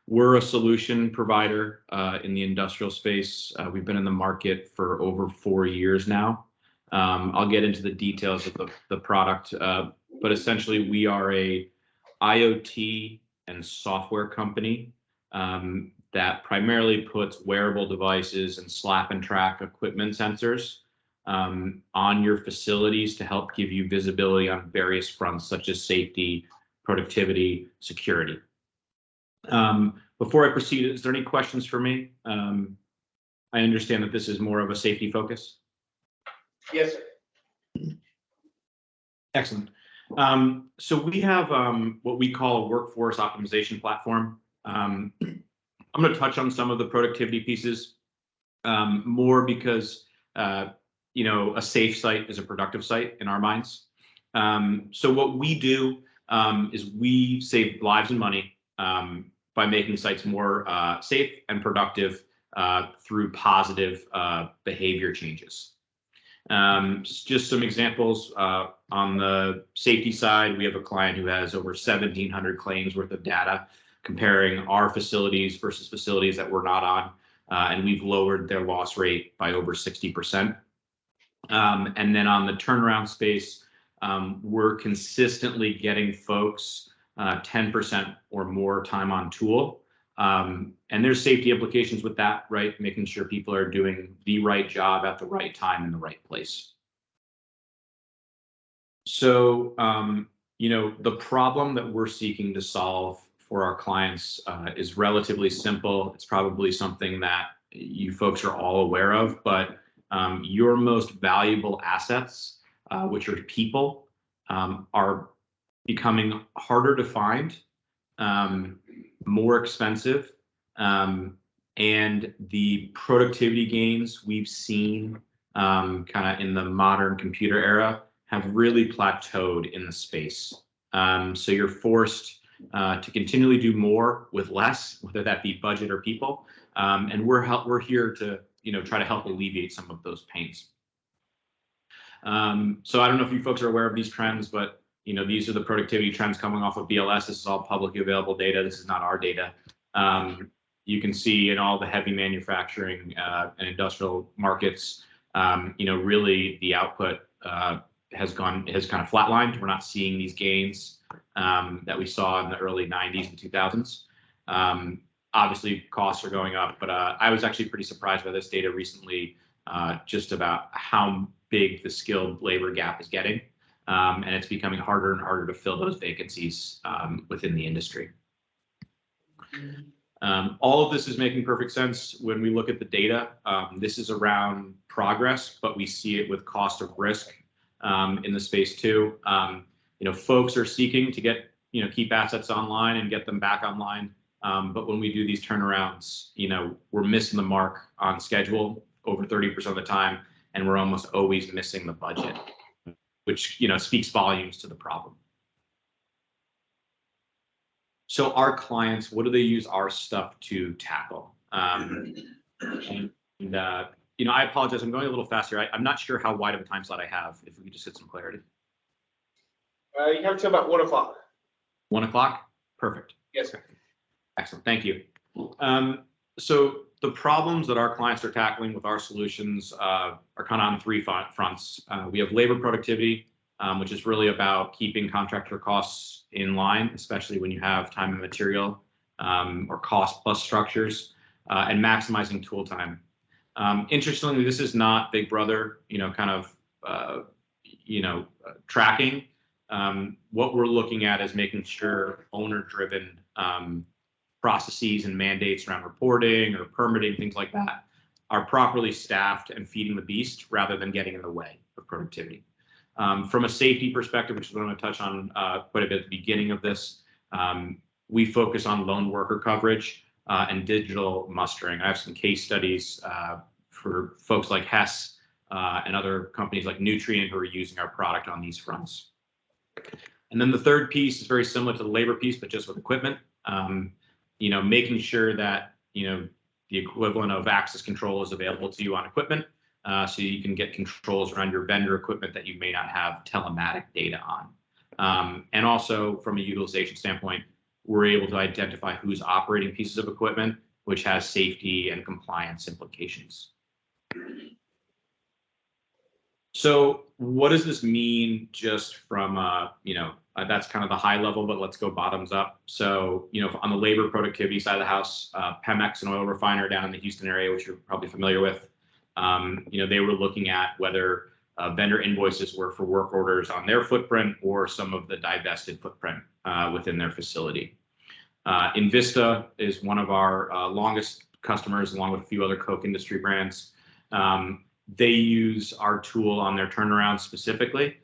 We're a solution provider in the industrial space. We've been in the market for over 4 years now. I'll get into the details of the product, but essentially we are a IoT and software company that primarily puts wearable devices and slap and track equipment sensors on your facilities to help give you visibility on various fronts such as safety, productivity, security. Before I proceed, is there any questions for me? I understand that this is more of a safety focus. Yes, sir. Excellent. So we have what we call a workforce optimization platform. I'm going to touch on some of the productivity pieces more because a safe site is a productive site in our minds. So what we do is we save lives and money by making sites more safe and productive through positive behavior changes. Just some examples on the safety side, we have a client who has over 1,700 claims worth of data comparing our facilities versus facilities that we're not on, and we've lowered their loss rate by over 60%. And then on the turnaround space, we're consistently getting folks 10% or more time on tool. And there's safety implications with that, right? Making sure people are doing the right job at the right time in the right place. So, the problem that we're seeking to solve for our clients is relatively simple. It's probably something that you folks are all aware of, but your most valuable assets, which are people, are becoming harder to find, more expensive, and the productivity gains we've seen kind of in the modern computer era have really plateaued in the space. So you're forced to continually do more with less, whether that be budget or people, and we're here to try to help alleviate some of those pains. So I don't know if you folks are aware of these trends, but these are the productivity trends coming off of BLS. This is all publicly available data. This is not our data. You can see in all the heavy manufacturing and industrial markets, really the output has kind of flatlined. We're not seeing these gains that we saw in the early 90s and 2000s. Obviously, costs are going up, but I was actually pretty surprised by this data recently, just about how big the skilled labor gap is getting. And it's becoming harder and harder to fill those vacancies within the industry. All of this is making perfect sense when we look at the data. This is around progress, but we see it with cost of risk in the space too. Folks are seeking to get, keep assets online and get them back online. But when we do these turnarounds, we're missing the mark on schedule over 30% of the time, and we're almost always missing the budget, which speaks volumes to the problem. So our clients, what do they use our stuff to tackle? I apologize, I'm going a little faster. I'm not sure how wide of a time slot I have. If we could just get some clarity. You have till about 1 o'clock. 1 o'clock? Perfect. Yes, sir. Excellent, thank you. So the problems that our clients are tackling with our solutions are kind of on 3 fronts. We have labor productivity, which is really about keeping contractor costs in line, especially when you have time and material or cost plus structures, and maximizing tool time. Interestingly, this is not Big Brother, tracking. What we're looking at is making sure owner-driven processes and mandates around reporting or permitting, things like that, are properly staffed and feeding the beast rather than getting in the way of productivity. From a safety perspective, which is what I'm going to touch on quite a bit at the beginning of this, we focus on lone worker coverage and digital mustering. I have some case studies for folks like Hess and other companies like Nutrien who are using our product on these fronts. And then the third piece is very similar to the labor piece, but just with equipment. Making sure that the equivalent of access control is available to you on equipment, so you can get controls around your vendor equipment that you may not have telematic data on. And also from a utilization standpoint, we're able to identify who's operating pieces of equipment, which has safety and compliance implications. So what does this mean just from, that's kind of the high level, but let's go bottoms up. So, on the labor productivity side of the house, Pemex, an oil refiner down in the Houston area, which you're probably familiar with, they were looking at whether vendor invoices were for work orders on their footprint or some of the divested footprint within their facility. Invista is one of our longest customers, along with a few other Coke industry brands. They use our tool on their turnarounds specifically.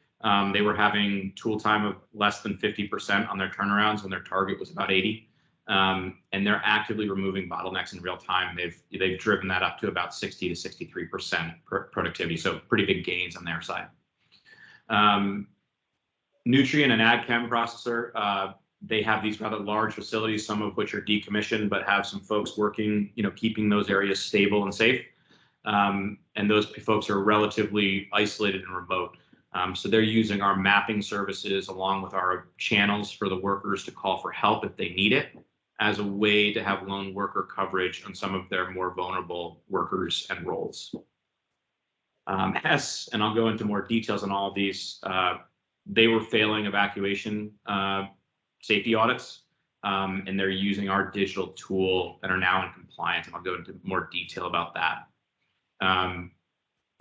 They were having tool time of less than 50% on their turnarounds when their target was about 80. And they're actively removing bottlenecks in real time. They've driven that up to about 60 to 63% productivity. So pretty big gains on their side. Nutrient and ag chem processor, they have these rather large facilities, some of which are decommissioned, but have some folks working, keeping those areas stable and safe. And those folks are relatively isolated and remote. So they're using our mapping services along with our channels for the workers to call for help if they need it, as a way to have lone worker coverage on some of their more vulnerable workers and roles. Hess, and I'll go into more details on all of these, they were failing evacuation safety audits, and they're using our digital tool and are now in compliance, and I'll go into more detail about that.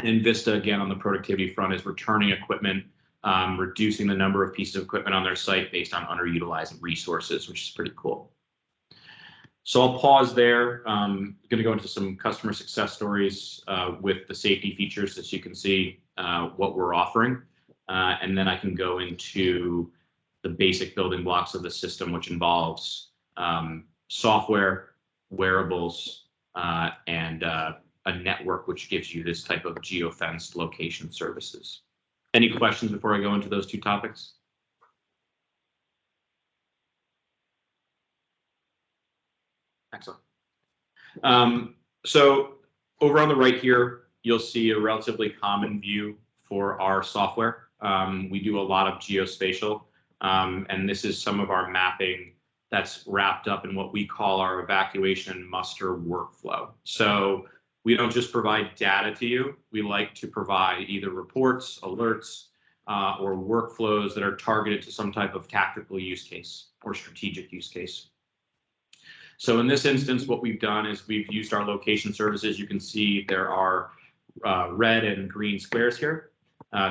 Invista, again, on the productivity front, is returning equipment, reducing the number of pieces of equipment on their site based on underutilized resources, which is pretty cool. So I'll pause there. I'm going to go into some customer success stories with the safety features, so you can see what we're offering. And then I can go into the basic building blocks of the system, which involves software, wearables, and a network which gives you this type of geofenced location services. Any questions before I go into those two topics? Excellent. So over on the right here, you'll see a relatively common view for our software. We do a lot of geospatial, and this is some of our mapping that's wrapped up in what we call our evacuation muster workflow. So we don't just provide data to you. We like to provide either reports, alerts, or workflows that are targeted to some type of tactical use case or strategic use case. So in this instance, what we've done is we've used our location services. You can see there are red and green squares here,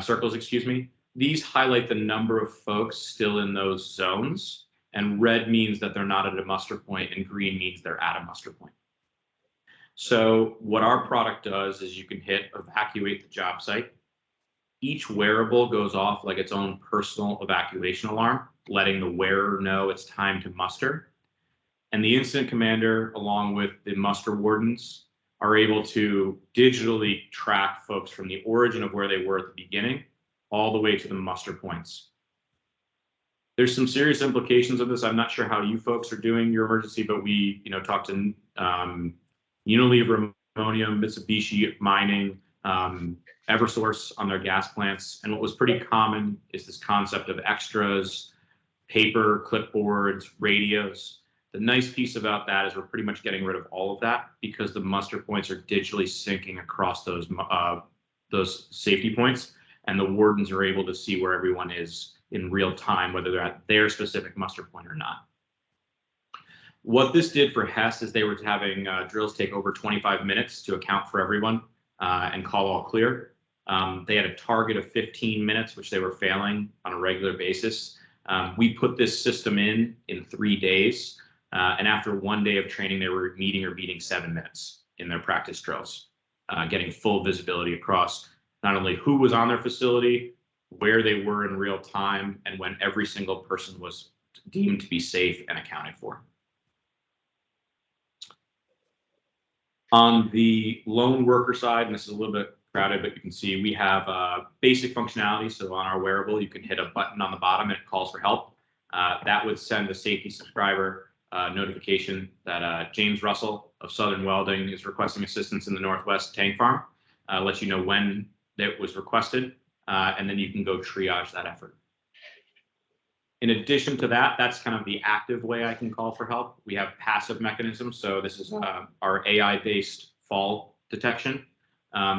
circles, excuse me. These highlight the number of folks still in those zones, and red means that they're not at a muster point, and green means they're at a muster point. So what our product does is you can hit evacuate the job site. Each wearable goes off like its own personal evacuation alarm, letting the wearer know it's time to muster. And the incident commander, along with the muster wardens, are able to digitally track folks from the origin of where they were at the beginning all the way to the muster points. There's some serious implications of this. I'm not sure how you folks are doing your emergency, but we, talked to Unilever Ammonium, Mitsubishi Mining, Eversource on their gas plants. And what was pretty common is this concept of extras, paper, clipboards, radios. The nice piece about that is we're pretty much getting rid of all of that because the muster points are digitally syncing across those safety points, and the wardens are able to see where everyone is in real time, whether they're at their specific muster point or not. What this did for Hess is they were having drills take over 25 minutes to account for everyone and call all clear. They had a target of 15 minutes, which they were failing on a regular basis. We put this system in 3 days. And after 1 day of training, they were meeting or beating 7 minutes in their practice drills, getting full visibility across not only who was on their facility, where they were in real time, and when every single person was deemed to be safe and accounted for. On the lone worker side, and this is a little bit crowded, but you can see we have basic functionality. So on our wearable, you can hit a button on the bottom and it calls for help. That would send a safety subscriber notification that James Russell of Southern Welding is requesting assistance in the Northwest tank farm. Let you know when it was requested, and then you can go triage that effort. In addition to that, that's kind of the active way I can call for help. We have passive mechanisms. So this is our AI-based fall detection.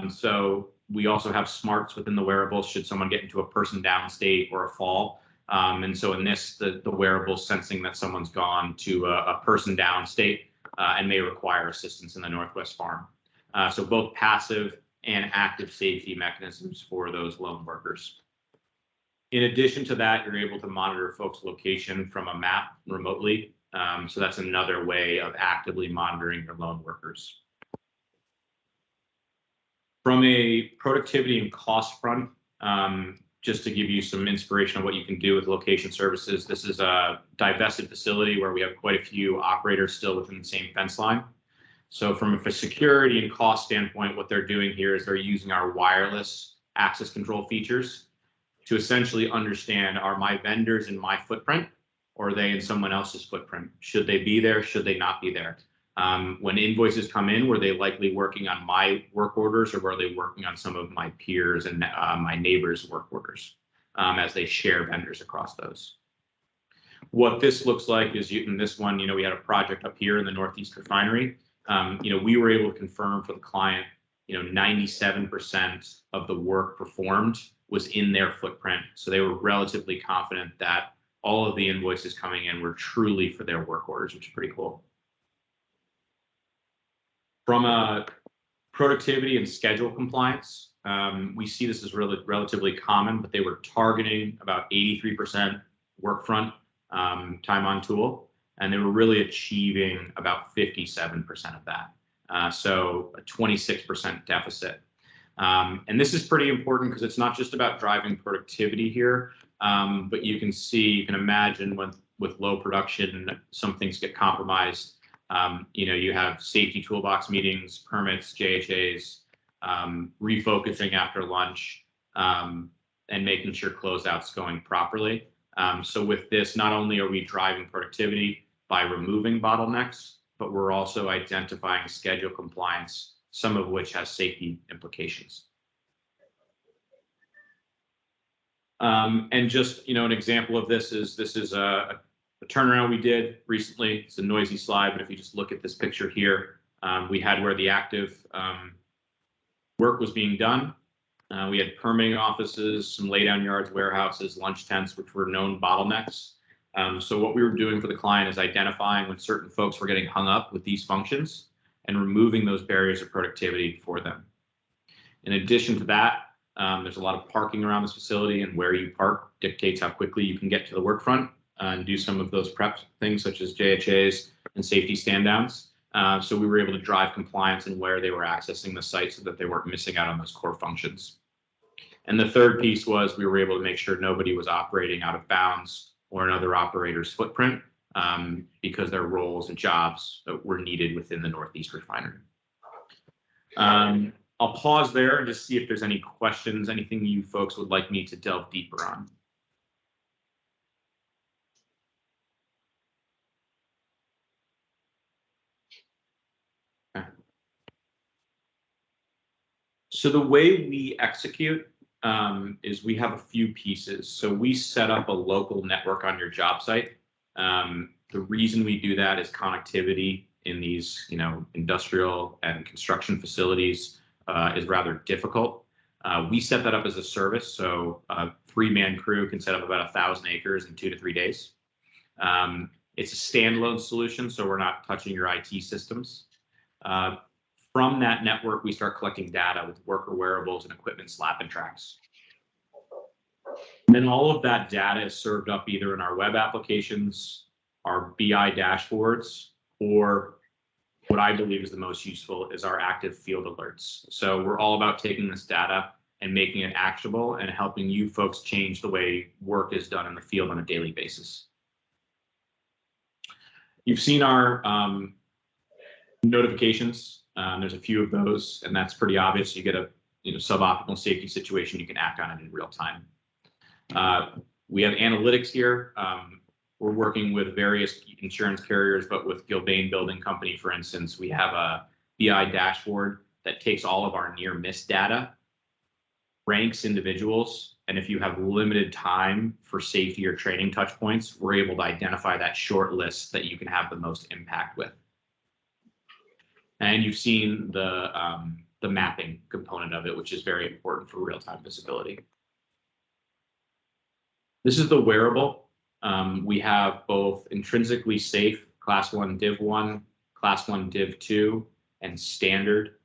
So we also have smarts within the wearables should someone get into a person down state or a fall. And so in this, the wearable sensing that someone's gone to a person down state and may require assistance in the Northwest Farm. So both passive and active safety mechanisms for those lone workers. In addition to that, you're able to monitor folks' location from a map remotely. So that's another way of actively monitoring your lone workers. From a productivity and cost front, just to give you some inspiration on what you can do with location services, this is a divested facility where we have quite a few operators still within the same fence line. So from a security and cost standpoint, what they're doing here is they're using our wireless access control features to essentially understand, are my vendors in my footprint or are they in someone else's footprint? Should they be there? Should they not be there? When invoices come in, were they likely working on my work orders or were they working on some of my peers and my neighbors' work orders as they share vendors across those? What this looks like is in this one, we had a project up here in the Northeast refinery. We were able to confirm for the client, 97% of the work performed was in their footprint. So they were relatively confident that all of the invoices coming in were truly for their work orders, which is pretty cool. From a productivity and schedule compliance, we see this as relatively common, but they were targeting about 83% work front time on tool, and they were really achieving about 57% of that. So a 26% deficit. And this is pretty important because it's not just about driving productivity here, but you can imagine with low production, some things get compromised. You have safety toolbox meetings, permits, JHAs, refocusing after lunch, and making sure closeouts going properly. So with this, not only are we driving productivity by removing bottlenecks, but we're also identifying schedule compliance, some of which has safety implications. And just, an example of this is a turnaround we did recently. It's a noisy slide, but if you just look at this picture here, we had where the active work was being done. We had permitting offices, some laydown yards, warehouses, lunch tents, which were known bottlenecks. So what we were doing for the client is identifying when certain folks were getting hung up with these functions and removing those barriers of productivity for them. In addition to that, there's a lot of parking around this facility, and where you park dictates how quickly you can get to the work front and do some of those prep things such as JHAs and safety stand downs. So we were able to drive compliance in where they were accessing the site so that they weren't missing out on those core functions. And the third piece was we were able to make sure nobody was operating out of bounds or another operator's footprint because their roles and jobs were needed within the Northeast refinery. I'll pause there and just see if there's any questions, anything you folks would like me to delve deeper on. Okay. So the way we execute is we have a few pieces. So we set up a local network on your job site. The reason we do that is connectivity in these, industrial and construction facilities is rather difficult. We set that up as a service, so a 3-man crew can set up about 1,000 acres in 2 to 3 days. It's a standalone solution, so we're not touching your IT systems. From that network, we start collecting data with worker wearables and equipment slap and tracks. And all of that data is served up either in our web applications, our BI dashboards, or what I believe is the most useful is our active field alerts. So we're all about taking this data and making it actionable and helping you folks change the way work is done in the field on a daily basis. You've seen our notifications. There's a few of those, and that's pretty obvious. You get a suboptimal safety situation, you can act on it in real time. We have analytics here. We're working with various insurance carriers, but with Gilbane Building Company, for instance, we have a BI dashboard that takes all of our near miss data, ranks individuals, And if you have limited time for safety or training touch points, we're able to identify that short list that you can have the most impact with. And you've seen the mapping component of it, which is very important for real-time visibility. This is the wearable. We have both intrinsically safe Class 1 Div 1, Class 1 Div 2, and standard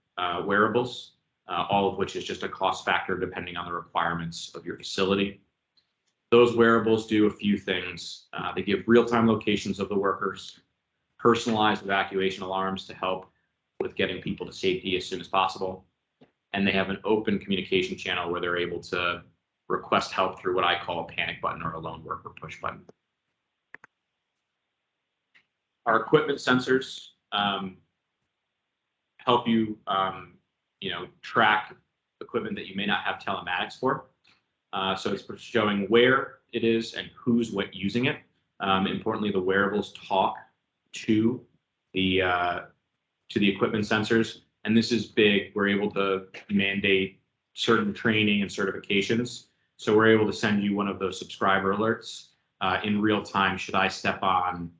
wearables, all of which is just a cost factor depending on the requirements of your facility. Those wearables do a few things. They give real-time locations of the workers, personalized evacuation alarms to help with getting people to safety as soon as possible. And they have an open communication channel where they're able to request help through what I call a panic button or a lone worker push button. Our equipment sensors help you, track equipment that you may not have telematics for. So it's showing where it is and who's using it. Importantly, the wearables talk to the equipment sensors, and this is big. We're able to mandate certain training and certifications. So we're able to send you one of those subscriber alerts in real time. Should I step on,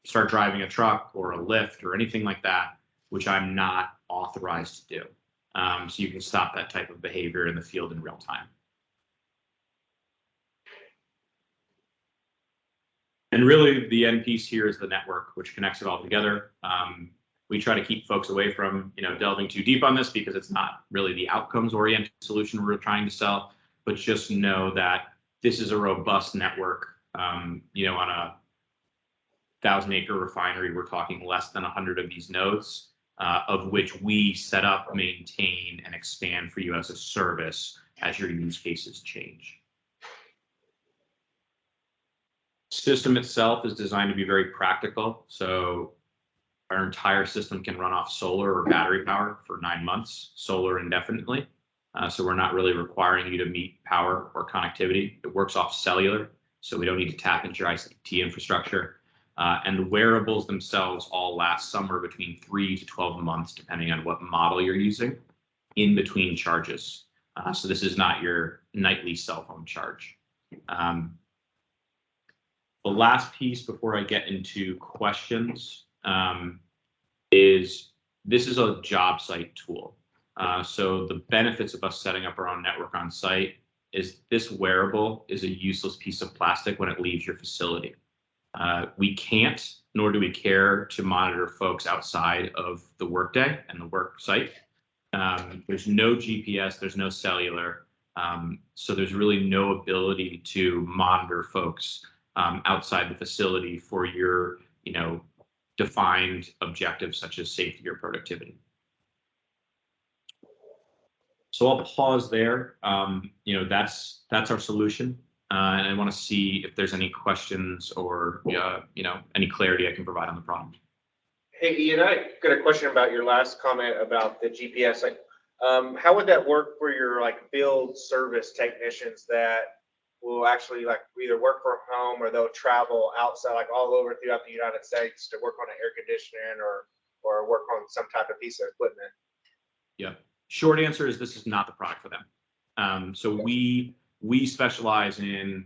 start driving a truck or a lift or anything like that, which I'm not authorized to do. So you can stop that type of behavior in the field in real time. And really the end piece here is the network, which connects it all together. We try to keep folks away from, delving too deep on this because it's not really the outcomes oriented solution we're trying to sell, but just know that this is a robust network. On a 1,000-acre refinery, we're talking less than 100 of these nodes, of which we set up, maintain, and expand for you as a service as your use cases change. System itself is designed to be very practical. So our entire system can run off solar or battery power for 9 months, solar indefinitely. So we're not really requiring you to meet power or connectivity. It works off cellular, so we don't need to tap into your ICT infrastructure. And the wearables themselves all last somewhere between 3 to 12 months, depending on what model you're using, in between charges. So this is not your nightly cell phone charge. The last piece before I get into questions is this is a job site tool. So the benefits of us setting up our own network on site is this wearable is a useless piece of plastic when it leaves your facility. We can't, nor do we care, to monitor folks outside of the workday and the work site. There's no GPS, there's no cellular, so there's really no ability to monitor folks outside the facility for your, defined objectives such as safety or productivity. So I'll pause there. That's our solution. And I want to see if there's any questions or, any clarity I can provide on the problem. Hey, Ian, I got a question about your last comment about the GPS. How would that work for your field service technicians that will actually either work from home or they'll travel outside, all over throughout the United States to work on an air conditioning or work on some type of piece of equipment? Yeah. Short answer is this is not the product for them. So we specialize in,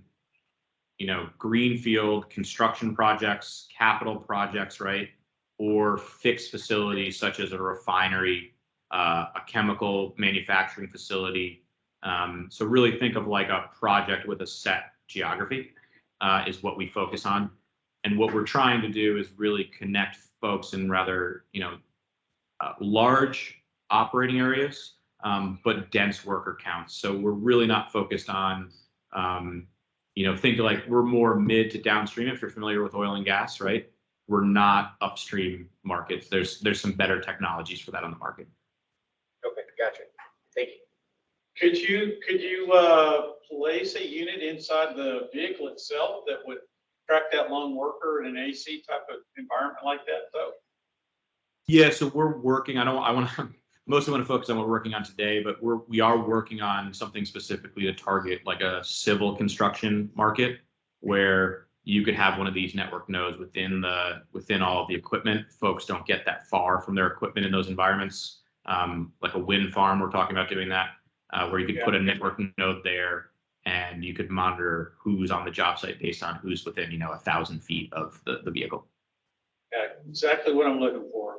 greenfield construction projects, capital projects, right? Or fixed facilities such as a refinery, a chemical manufacturing facility. So really think of a project with a set geography is what we focus on. And what we're trying to do is really connect folks in rather, large operating areas, but dense worker counts. So we're really not focused on, think we're more mid to downstream if you're familiar with oil and gas, right? We're not upstream markets. There's some better technologies for that on the market. Okay, gotcha. Thank you. Could you place a unit inside the vehicle itself that would track that lone worker in an AC type of environment like that, though? Yeah, so we're working. Mostly want to focus on what we're working on today, but we are working on something specifically to target a civil construction market where you could have one of these network nodes within all of the equipment. Folks don't get that far from their equipment in those environments. Like a wind farm, we're talking about doing that. where you could put a network node there and you could monitor who's on the job site based on who's within, 1,000 feet of the vehicle. Yeah, exactly what I'm looking for.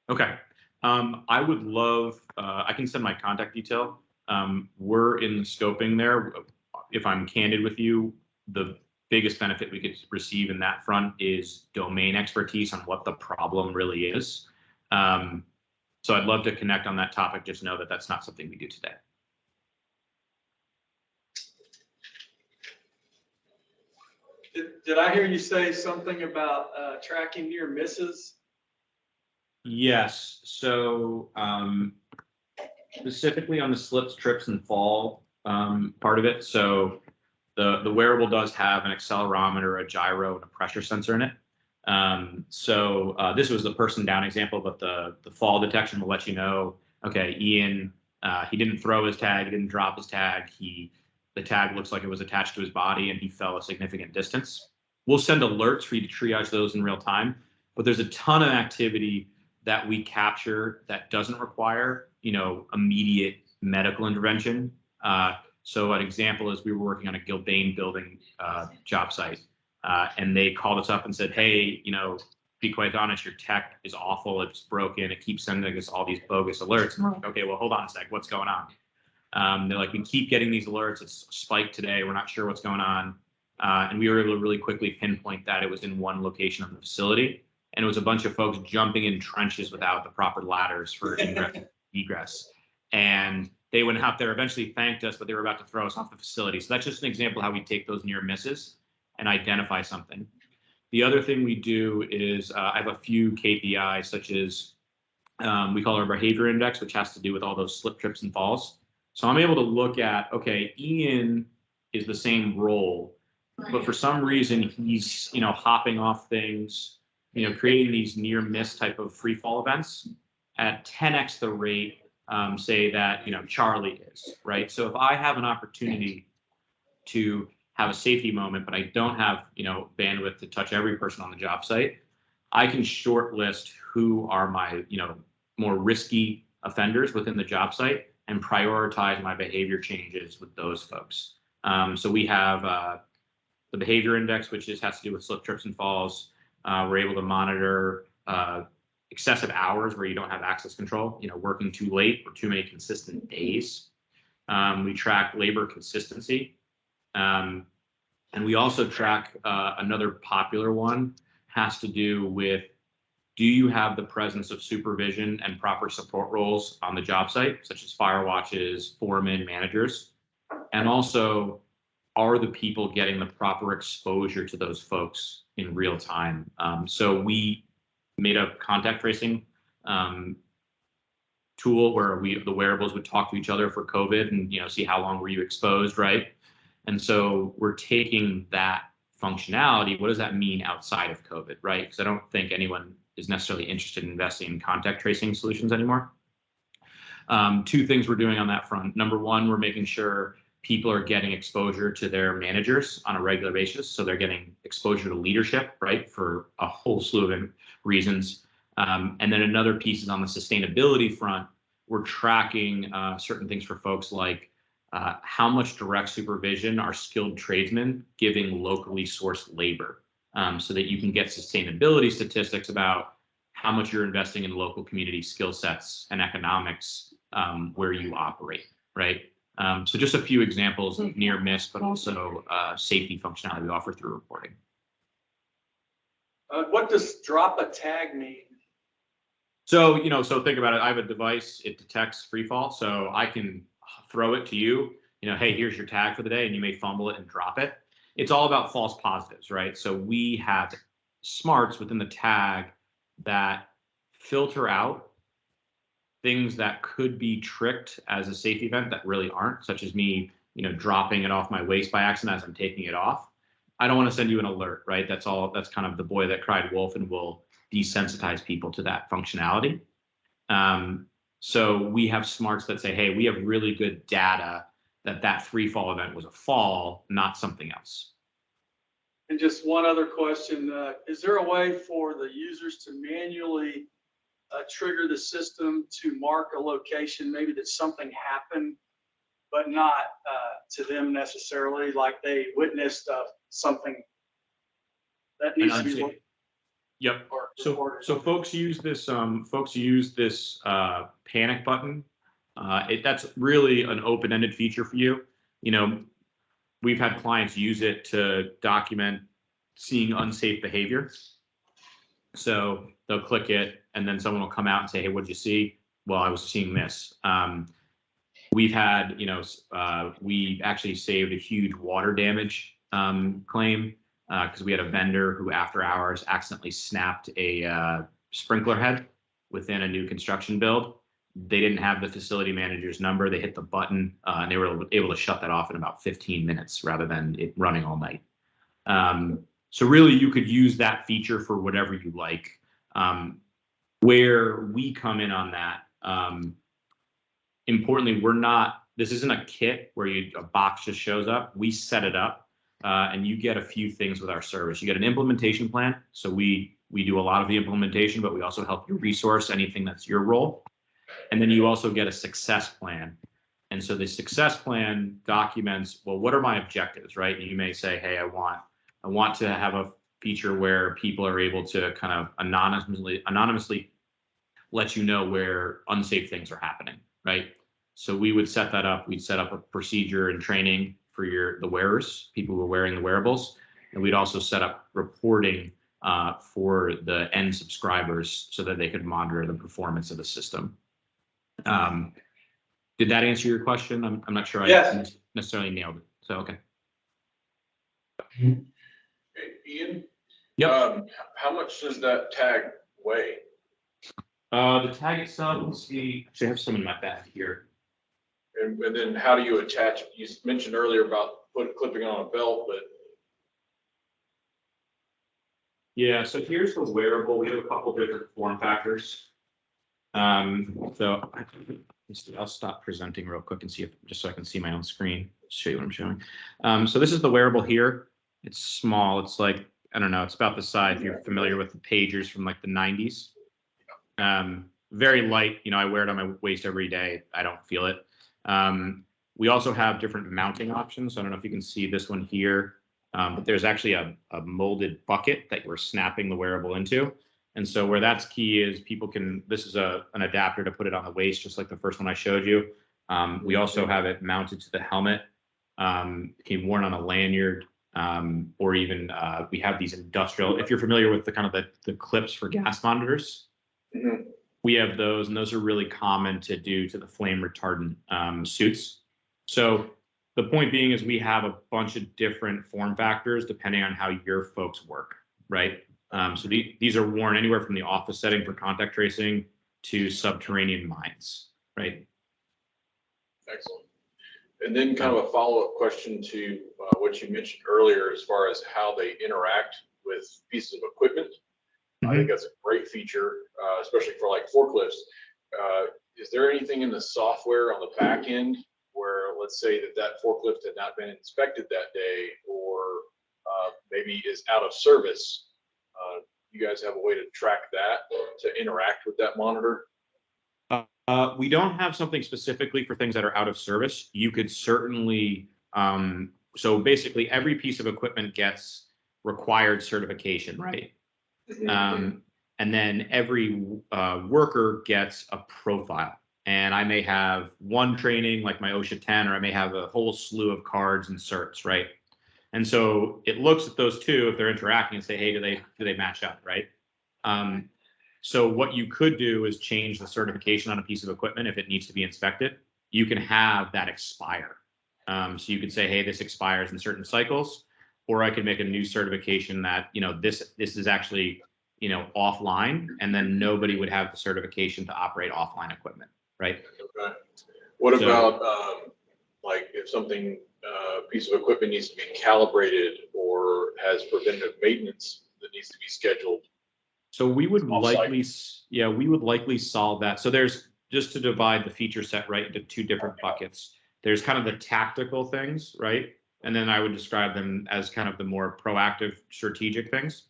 Okay. I would love, I can send my contact detail. We're in the scoping there. If I'm candid with you, the biggest benefit we could receive in that front is domain expertise on what the problem really is. So I'd love to connect on that topic. Just know that that's not something we do today. Did I hear you say something about tracking near misses? Yes. So specifically on the slips, trips, and fall part of it. So the wearable does have an accelerometer, a gyro, and a pressure sensor in it. So this was the person down example, but the fall detection will let you know, okay, Ian, he didn't throw his tag, he didn't drop his tag, the tag looks like it was attached to his body and he fell a significant distance. We'll send alerts for you to triage those in real time, but there's a ton of activity that we capture that doesn't require, immediate medical intervention. So an example is we were working on a Gilbane building job site, and they called us up and said, hey, be quite honest, your tech is awful, it's broken, it keeps sending us all these bogus alerts. And we're like, okay, well, hold on a sec, what's going on? They're like, we keep getting these alerts, it's spiked today, we're not sure what's going on. And we were able to really quickly pinpoint that it was in one location of the facility. And it was a bunch of folks jumping in trenches without the proper ladders for ingress and egress. And they went out there, eventually thanked us, but they were about to throw us off the facility. So that's just an example of how we take those near misses and identify something. The other thing we do is I have a few KPIs, such as we call our behavior index, which has to do with all those slip, trips, and falls. So I'm able to look at, okay, Ian is the same role, but for some reason he's, hopping off things, creating these near miss type of free fall events at 10x the rate, say that, Charlie is, right? So if I have an opportunity to have a safety moment, but I don't have, bandwidth to touch every person on the job site, I can shortlist who are my, more risky offenders within the job site and prioritize my behavior changes with those folks. So we have the behavior index, which has to do with slip, trips, and falls. We're able to monitor excessive hours where you don't have access control, working too late or too many consistent days. We track labor consistency. And we also track another popular one, has to do with, do you have the presence of supervision and proper support roles on the job site, such as fire watches, foremen, managers? And also, are the people getting the proper exposure to those folks in real time? So we made a contact tracing tool where the wearables would talk to each other for COVID and see how long were you exposed, right? And so we're taking that functionality. What does that mean outside of COVID, right? Because I don't think anyone is necessarily interested in investing in contact tracing solutions anymore. Two things we're doing on that front. Number one, we're making sure people are getting exposure to their managers on a regular basis. So they're getting exposure to leadership, right, for a whole slew of reasons. And then another piece is on the sustainability front. We're tracking certain things for folks like how much direct supervision are skilled tradesmen giving locally sourced labor, so that you can get sustainability statistics about how much you're investing in local community skill sets and economics where you operate, right? So just a few examples of near miss, but also safety functionality we offer through reporting. What does drop a tag mean? So, so think about it. I have a device, it detects free fall. So I can throw it to you, hey, here's your tag for the day, and you may fumble it and drop it. It's all about false positives, right? So we have smarts within the tag that filter out things that could be tricked as a safety event that really aren't, such as me, dropping it off my waist by accident as I'm taking it off. I don't want to send you an alert, right? That's kind of the boy that cried wolf, and will desensitize people to that functionality. So we have smarts that say, hey, we have really good data that free fall event was a fall, not something else. And just one other question, is there a way for the users to manually trigger the system to mark a location, maybe that something happened but not to them necessarily, like they witnessed something that needs to be unsafe. looked Yep. or So reported. folks use this panic button. That's really an open-ended feature for you. You know, we've had clients use it to document seeing unsafe behavior. So they'll click it, and then someone will come out and say, "Hey, what'd you see?" Well, I was seeing this. We've had, we actually saved a huge water damage claim because we had a vendor who, after hours, accidentally snapped a sprinkler head within a new construction build. They didn't have the facility manager's number. They hit the button, and they were able to shut that off in about 15 minutes rather than it running all night. So really, you could use that feature for whatever you like. Where we come in on that, importantly, this isn't a kit where a box just shows up. We set it up, and you get a few things with our service. You get an implementation plan. So we do a lot of the implementation, but we also help you resource anything that's your role. And then you also get a success plan. And so the success plan documents, well, what are my objectives, right? And you may say, hey, I want to have a feature where people are able to kind of anonymously let you know where unsafe things are happening, right? So we would set that up. We'd set up a procedure and training for the wearers, people who are wearing the wearables. And we'd also set up reporting for the end subscribers so that they could monitor the performance of the system. Did that answer your question? I'm not sure Yes. I necessarily nailed it. So, okay. Hey, Ian? Yep. How much does that tag weigh? The tag itself, let's see. Actually, I have some in my bag here. And then how do you attach? You mentioned earlier about clipping on a belt, but Yeah, so here's the wearable. We have a couple different form factors. So I'll stop presenting real quick and see if, just so I can see my own screen, show you what I'm showing. So this is the wearable here. It's small. It's like, I don't know, it's about the size, if you're familiar with the pagers from like the 90s. Very light, I wear it on my waist every day. I don't feel it. We also have different mounting options. So I don't know if you can see this one here, but there's actually a molded bucket that we're snapping the wearable into. And so where that's key is this is an adapter to put it on the waist, just like the first one I showed you. We also have it mounted to the helmet. It can be worn on a lanyard, or even we have these industrial, if you're familiar with the kind of the clips for gas monitors, we have those, and those are really common to do to the flame retardant suits. So the point being is we have a bunch of different form factors depending on how your folks work, right? So these are worn anywhere from the office setting for contact tracing to subterranean mines, right? excellent. And then kind of a follow-up question to what you mentioned earlier, as far as how they interact with pieces of equipment. I think that's a great feature, especially for like forklifts. Is there anything in the software on the back end where, let's say that forklift had not been inspected that day, or maybe is out of service? You guys have a way to track that, to interact with that monitor? We don't have something specifically for things that are out of service. You could certainly, so basically every piece of equipment gets required certification, right? And then every worker gets a profile. And I may have one training like my OSHA 10, or I may have a whole slew of cards and certs, right? And so it looks at those two if they're interacting and say, hey, do they match up, right? So what you could do is change the certification on a piece of equipment if it needs to be inspected. You can have that expire. So you could say, hey, this expires in certain cycles, or I could make a new certification that, this is actually, offline, and then nobody would have the certification to operate offline equipment, right? Okay. What about like if something, piece of equipment needs to be calibrated or has preventative maintenance that needs to be scheduled? So we would Off-site. likely solve that. So there's, just to divide the feature set right into two different buckets. There's kind of the tactical things, right? And then I would describe them as kind of the more proactive strategic things.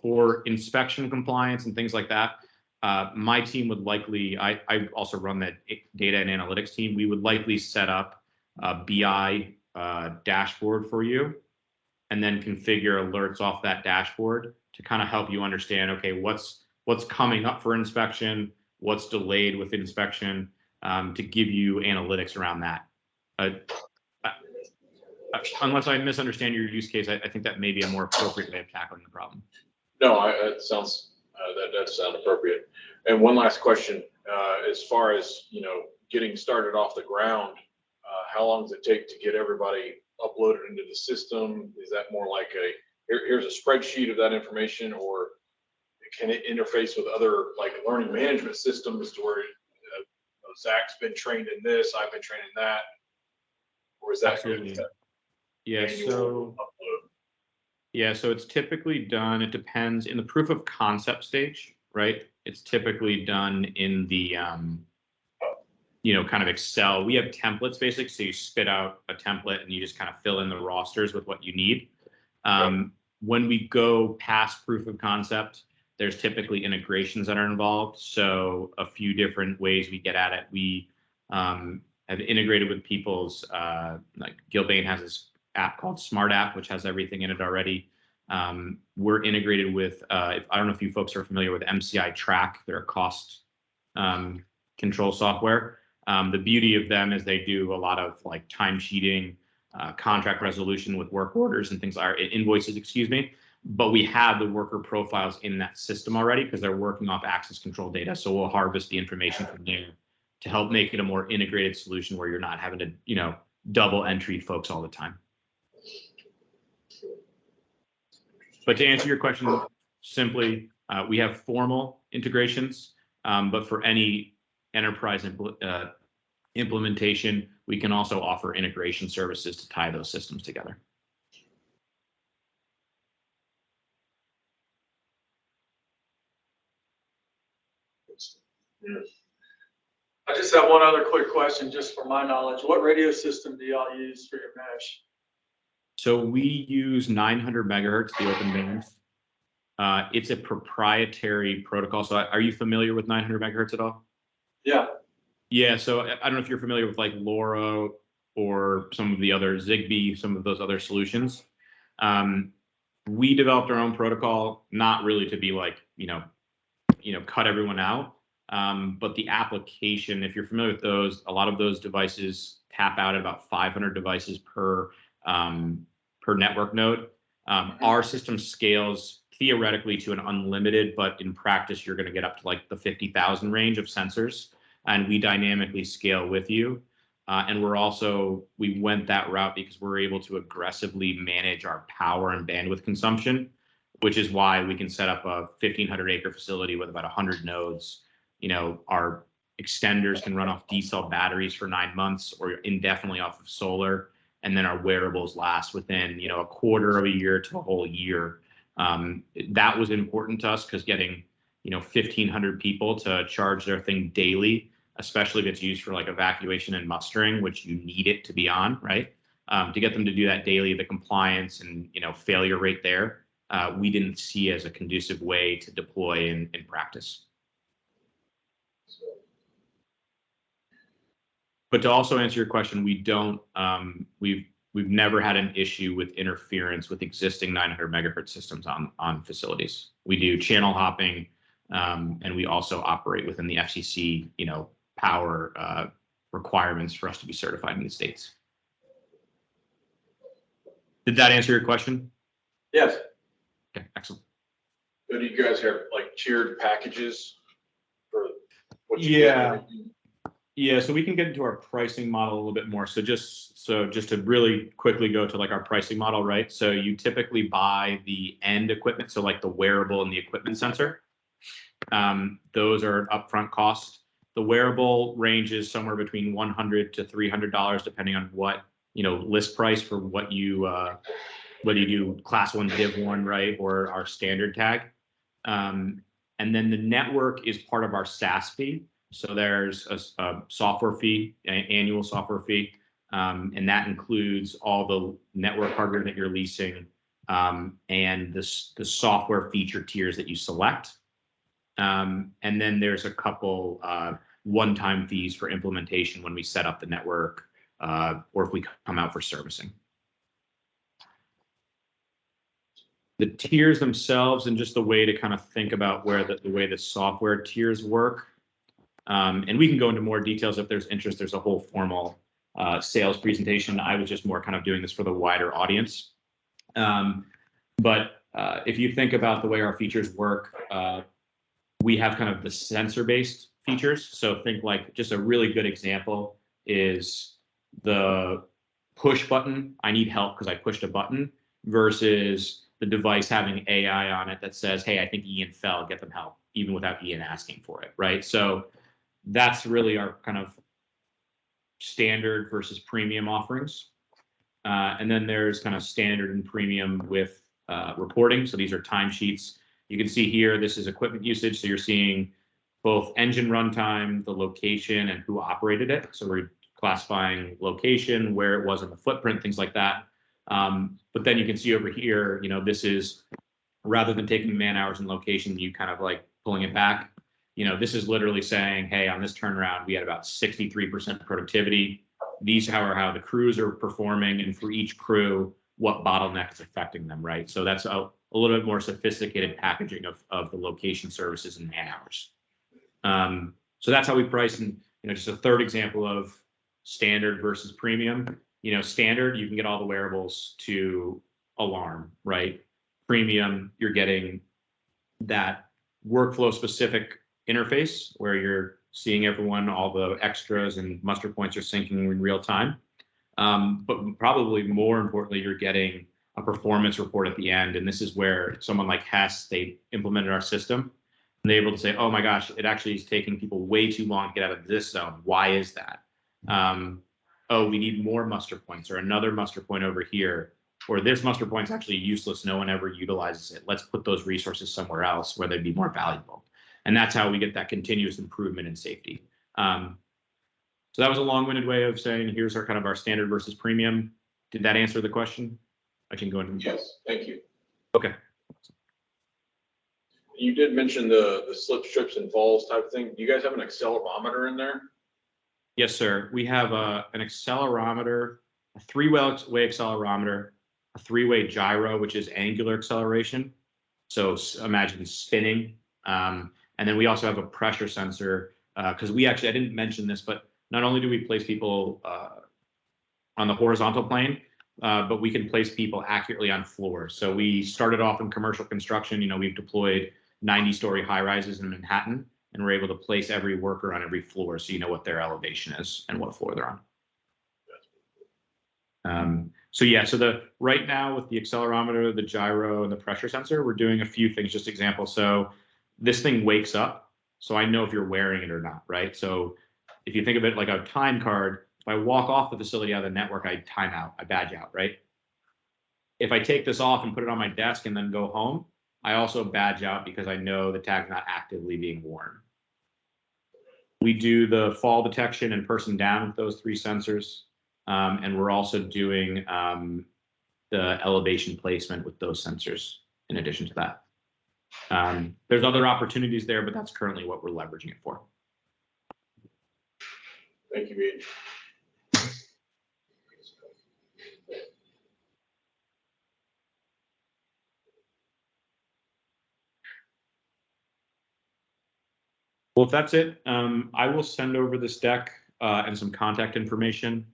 For inspection compliance and things like that, my team would likely, I also run that data and analytics team. We would likely set up BI dashboard for you, and then configure alerts off that dashboard to kind of help you understand, okay, what's coming up for inspection, what's delayed with inspection, to give you analytics around that. Unless I misunderstand your use case, I think that may be a more appropriate way of tackling the problem. No, that sounds, that does sound appropriate. And one last question, as far as, getting started off the ground, how long does it take to get everybody uploaded into the system? Is that more like here's a spreadsheet of that information, or can it interface with other like learning management systems to where Zach's been trained in this, I've been trained in that? Or is that? Absolutely. Yeah, manual so upload? yeah, so it's typically done, it depends, in the proof of concept stage, right? It's typically done in the kind of Excel. We have templates basically, so you spit out a template and you just kind of fill in the rosters with what you need. When we go past proof of concept, there's typically integrations that are involved. So a few different ways we get at it. We have integrated with people's, like Gilbane has this app called Smart App, which has everything in it already. We're integrated with, I don't know if you folks are familiar with MCI Track, they're a cost control software. The beauty of them is they do a lot of like time sheeting, contract resolution with work orders and things like invoices, excuse me. But we have the worker profiles in that system already because they're working off access control data. So we'll harvest the information from there to help make it a more integrated solution where you're not having to, double entry folks all the time. But to answer your question simply, we have formal integrations, but for any enterprise implementation, we can also offer integration services to tie those systems together. I just have one other quick question, just for my knowledge. What radio system do y'all use for your mesh? So we use 900 megahertz, the open band. It's a proprietary protocol. So are you familiar with 900 megahertz at all? Yeah. Yeah, so I don't know if you're familiar with like LoRa or some of the other Zigbee, some of those other solutions. We developed our own protocol, not really to be like, cut everyone out. But the application, if you're familiar with those, a lot of those devices tap out at about 500 devices per network node. Our system scales theoretically to an unlimited, but in practice, you're going to get up to like the 50,000 range of sensors, and we dynamically scale with you. And we went that route because we're able to aggressively manage our power and bandwidth consumption, which is why we can set up a 1,500 acre facility with about 100 nodes. Our extenders can run off D-cell batteries for 9 months or indefinitely off of solar. And then our wearables last within, a quarter of a year to a whole year. That was important to us because getting, 1,500 people to charge their thing daily, especially if it's used for like evacuation and mustering, which you need it to be on, right? To get them to do that daily, the compliance and, failure rate there, we didn't see as a conducive way to deploy in practice. But to also answer your question, we don't, we've never had an issue with interference with existing 900 megahertz systems on facilities. We do channel hopping, and we also operate within the FCC, power requirements for us to be certified in the States. Did that answer your question? Yes. Okay, excellent. So do you guys have like tiered packages for what you Yeah. get? Yeah, so we can get into our pricing model a little bit more. So just to really quickly go to like our pricing model, right? So you typically buy the end equipment, so like the wearable and the equipment sensor. Those are upfront costs. The wearable ranges somewhere between $100 to $300, depending on what, list price for what you whether you do class 1 div 1, right, or our standard tag. And then the network is part of our SaaS fee. So there's a software fee, an annual software fee, and that includes all the network hardware that you're leasing, and the software feature tiers that you select. And then there's a couple one-time fees for implementation when we set up the network, or if we come out for servicing. The tiers themselves and just the way to kind of think about where the way the software tiers work. And we can go into more details if there's interest. There's a whole formal sales presentation. I was just more kind of doing this for the wider audience. But if you think about the way our features work, we have kind of the sensor-based features. So think like just a really good example is the push button. I need help because I pushed a button versus the device having AI on it that says, hey, I think Ian fell, get them help, even without Ian asking for it, right? So that's really our kind of standard versus premium offerings. And then there's kind of standard and premium with reporting. So these are timesheets. You can see here, this is equipment usage. So you're seeing both engine runtime, the location, and who operated it. So we're classifying location, where it was in the footprint, things like that. But then you can see over here, this is rather than taking man hours and location, you kind of like pulling it back. This is literally saying, hey, on this turnaround, we had about 63% productivity. These are how the crews are performing, and for each crew, what bottleneck is affecting them, right? So that's a little bit more sophisticated packaging of the location services and man hours. So that's how we price. And just a third example of standard versus premium. Standard, you can get all the wearables to alarm, right? Premium, you're getting that workflow specific interface where you're seeing everyone, all the extras and muster points are syncing in real time. But probably more importantly, you're getting a performance report at the end. And this is where someone like Hess, they implemented our system and they're able to say, oh my gosh, it actually is taking people way too long to get out of this zone. Why is that? Oh, we need more muster points or another muster point over here, or this muster point's actually useless. No one ever utilizes it. Let's put those resources somewhere else where they'd be more valuable. And that's how we get that continuous improvement in safety. So that was a long-winded way of saying, here's our kind of our standard versus premium. Did that answer the question? I can go into. Yes, thank you. Okay. You did mention the slip, trips, and falls type of thing. Do you guys have an accelerometer in there? Yes, sir. We have an accelerometer, a three-way accelerometer, a three-way gyro, which is angular acceleration. So imagine spinning. And then we also have a pressure sensor because I didn't mention this, but not only do we place people on the horizontal plane, but we can place people accurately on floors. So we started off in commercial construction. We've deployed 90-story high rises in Manhattan, and we're able to place every worker on every floor so you know what their elevation is and what floor they're on. So right now with the accelerometer, the gyro, and the pressure sensor, we're doing a few things, just examples. So this thing wakes up, so I know if you're wearing it or not, right? So if you think of it like a time card, if I walk off the facility out of the network, I time out, I badge out, right? If I take this off and put it on my desk and then go home, I also badge out because I know the tag's not actively being worn. We do the fall detection and person down with those three sensors. And we're also doing the elevation placement with those sensors in addition to that. There's other opportunities there, but that's currently what we're leveraging it for. Thank you, Ian. Well, if that's it, I will send over this deck and some contact information.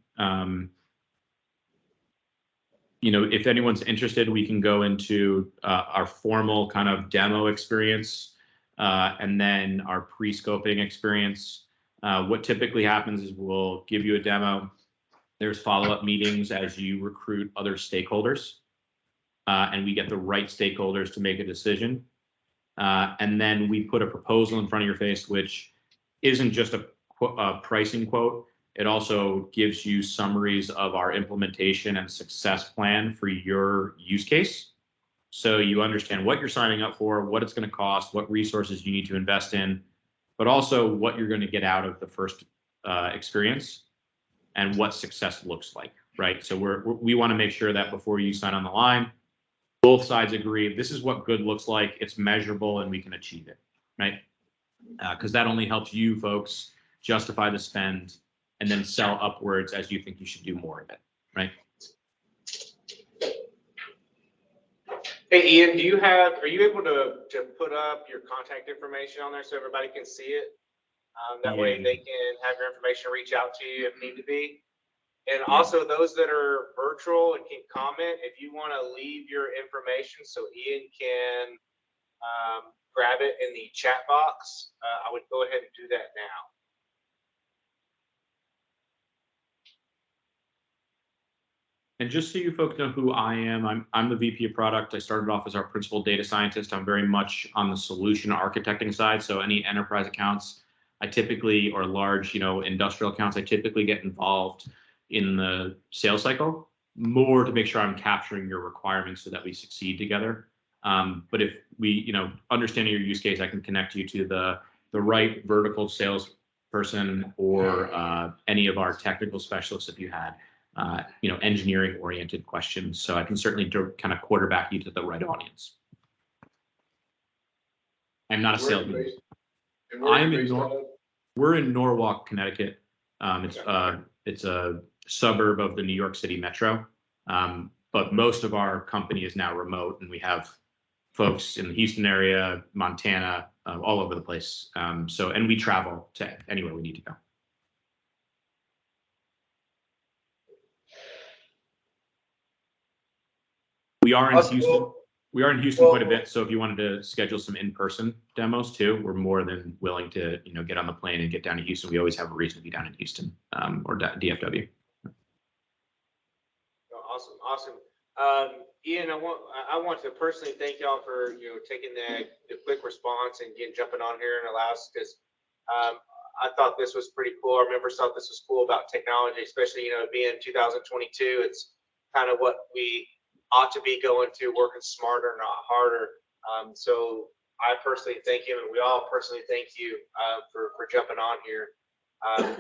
If anyone's interested, we can go into our formal kind of demo experience and then our pre-scoping experience. What typically happens is we'll give you a demo. There's follow-up meetings as you recruit other stakeholders, and we get the right stakeholders to make a decision. And then we put a proposal in front of your face, which isn't just a pricing quote. It also gives you summaries of our implementation and success plan for your use case. So you understand what you're signing up for, what it's going to cost, what resources you need to invest in, but also what you're going to get out of the first experience and what success looks like, right? So we want to make sure that before you sign on the line, both sides agree, this is what good looks like, it's measurable, and we can achieve it, right? Because that only helps you folks justify the spend and then sell upwards as you think you should do more of it, right? Hey, Ian, are you able to put up your contact information on there so everybody can see it? That way Yeah. they can have your information, reach out to you if need to be. And also those that are virtual and can comment, if you want to leave your information so Ian can grab it in the chat box, I would go ahead and do that now. And just so you folks know who I am, I'm the VP of product. I started off as our principal data scientist. I'm very much on the solution architecting side. So any enterprise accounts, I typically, or large, industrial accounts, I typically get involved in the sales cycle more to make sure I'm capturing your requirements so that we succeed together. But if we, understanding your use case, I can connect you to the right vertical sales person or any of our technical specialists if you had engineering oriented questions. So I can certainly kind of quarterback you to the right audience. I'm not a salesman. I'm in we're in Norwalk, Connecticut. It's a suburb of the New York City metro. But most of our company is now remote, and we have folks in the Houston area, Montana, all over the place. And we travel to anywhere we need to go. We are in Houston. We are in Houston quite a bit. So if you wanted to schedule some in-person demos too, we're more than willing to, get on the plane and get down to Houston. We always have a reason to be down in Houston or DFW. Awesome. Ian, I want to personally thank y'all for taking the quick response and jumping on here and allow us, because I thought this was pretty cool. Our members thought this was cool about technology, especially being 2022. It's kind of what we ought to be going to, working smarter, not harder. So I personally thank you, and we all personally thank you for jumping on here.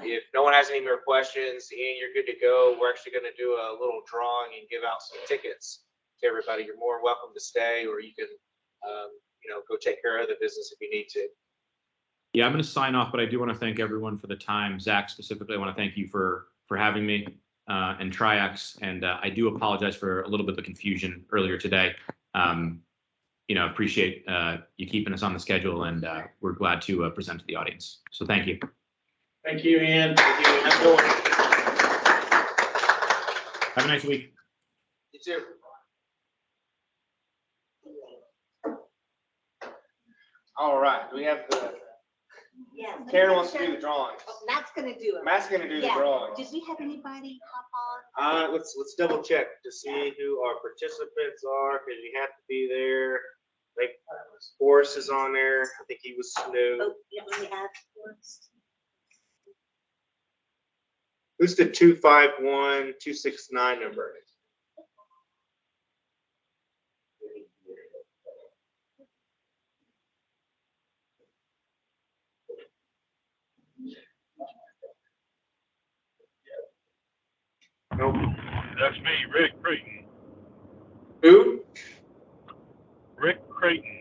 If no one has any more questions, Ian, you're good to go. We're actually going to do a little drawing and give out some tickets to everybody. You're more welcome to stay, or you can, go take care of the business if you need to. Yeah, I'm going to sign off, but I do want to thank everyone for the time. Zach, specifically, I want to thank you for having me and Triax. And I do apologize for a little bit of the confusion earlier today. Appreciate you keeping us on the schedule, and we're glad to present to the audience. So thank you. Thank you, Ian. Thank you. Have a good one. Have a nice week. You too. All right. We have the. Yeah. Karen wants to do the drawings. Oh, Matt's gonna do it. Matt's gonna do the Yeah. drawings. Did we have anybody hop on? Let's double check to see who our participants are, because you have to be there. I think Boris is on there. I think he was new. Oh, yeah, let me add first. Who's the 251269 number? Nope. That's me, Rick Creighton. Who? Rick Creighton.